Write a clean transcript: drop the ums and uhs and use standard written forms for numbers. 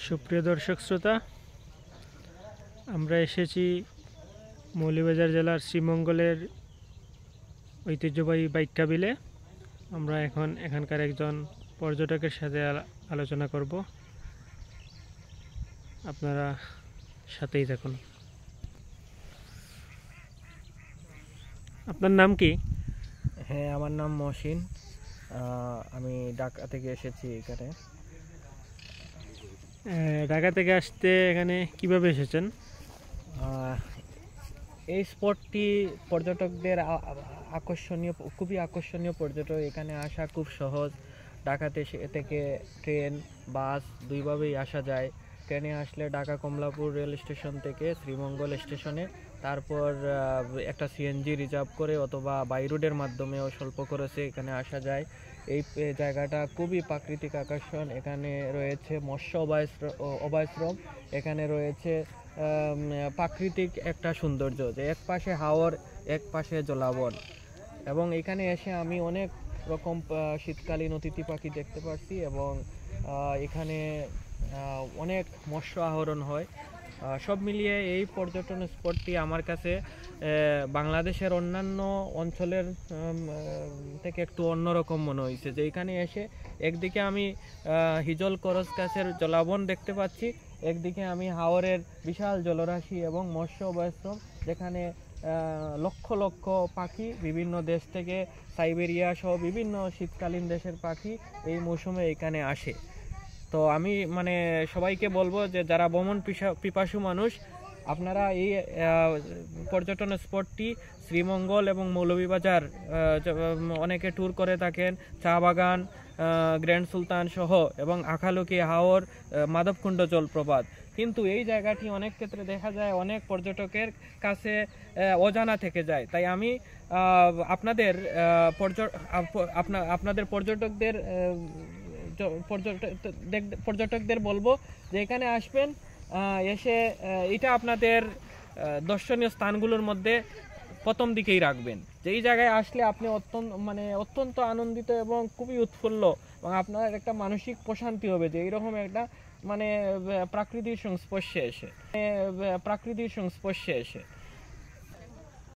সুপ্রিয় দর্শক শ্রোতা, আমরা এসেছি মৌলভীবাজার জেলার শ্রীমঙ্গলের ঐতিহ্যবাহী বাইক্কা বিলে। আমরা এখন এখানকার একজন পর্যটকের সাথে আলোচনা করব। আপনারা সাথেই থাকুন। আপনার নাম কি? হ্যাঁ, আমার নাম মহসিন। আমি ঢাকা থেকে এসেছি এখানে। ঢাকা থেকে আসতে এখানে কিভাবে এসেছেন? এই স্পটটি পর্যটকদের খুবই আকর্ষণীয় পর্যটক। এখানে আসা খুব সহজ। ঢাকাতে থেকে ট্রেন বাস দুইভাবেই আসা যায়। ট্রেনে আসলে ঢাকা কমলাপুর রেল স্টেশন থেকে শ্রীমঙ্গল স্টেশনে, তারপর একটা সিএনজি রিজার্ভ করে অথবা বাই রোডের মাধ্যমেও স্বল্প খরচে এখানে আসা যায়। এই জায়গাটা খুবই প্রাকৃতিক আকর্ষণ। এখানে রয়েছে মৎস্য অভয়াশ্রম, এখানে রয়েছে প্রাকৃতিক একটা সৌন্দর্য, যে এক পাশে হাওর এক পাশে জলাবন। এবং এখানে এসে আমি অনেক রকম শীতকালীন অতিথি পাখি দেখতে পাচ্ছি এবং এখানে অনেক মৎস্য আহরণ হয়। সব মিলিয়ে এই পর্যটন স্পটটি আমার কাছে বাংলাদেশের অন্যান্য অঞ্চলের থেকে একটু অন্যরকম মনে হয়েছে। যে এখানে এসে একদিকে আমি হিজল করস গাছের জলাবন দেখতে পাচ্ছি, একদিকে আমি হাওরের বিশাল জলরাশি এবং মৎস্য অভয়াশ্রম, যেখানে লক্ষ লক্ষ পাখি বিভিন্ন দেশ থেকে, সাইবেরিয়া সহ বিভিন্ন শীতকালীন দেশের পাখি এই মৌসুমে এখানে আসে। তো আমি সবাইকে বলবো যে যারা ভ্রমণ পিপাসু মানুষ, আপনারা এই পর্যটন স্পটটি শ্রীমঙ্গল এবং মৌলভীবাজার, অনেকে ট্যুর করে থাকেন, চা বাগান, গ্র্যান্ড সুলতান সহ এবং আখালুকি, হাওর, মাধবকুণ্ড জলপ্রপাত। কিন্তু এই জায়গাটি অনেক ক্ষেত্রে দেখা যায় অনেক পর্যটকের কাছে অজানা থেকে যায়। তাই আমি আপনাদের পর্যটকদের বলবো যে এখানে আসবেন, এসে এটা আপনাদের দর্শনীয় স্থানগুলোর মধ্যে প্রথম দিকেই রাখবেন। যে এই জায়গায় আসলে আপনি অত্যন্ত আনন্দিত এবং খুবই উৎফুল্ল, এবং আপনার একটা মানসিক প্রশান্তি হবে যে এইরকম একটা প্রাকৃতিক সংস্পর্শে এসে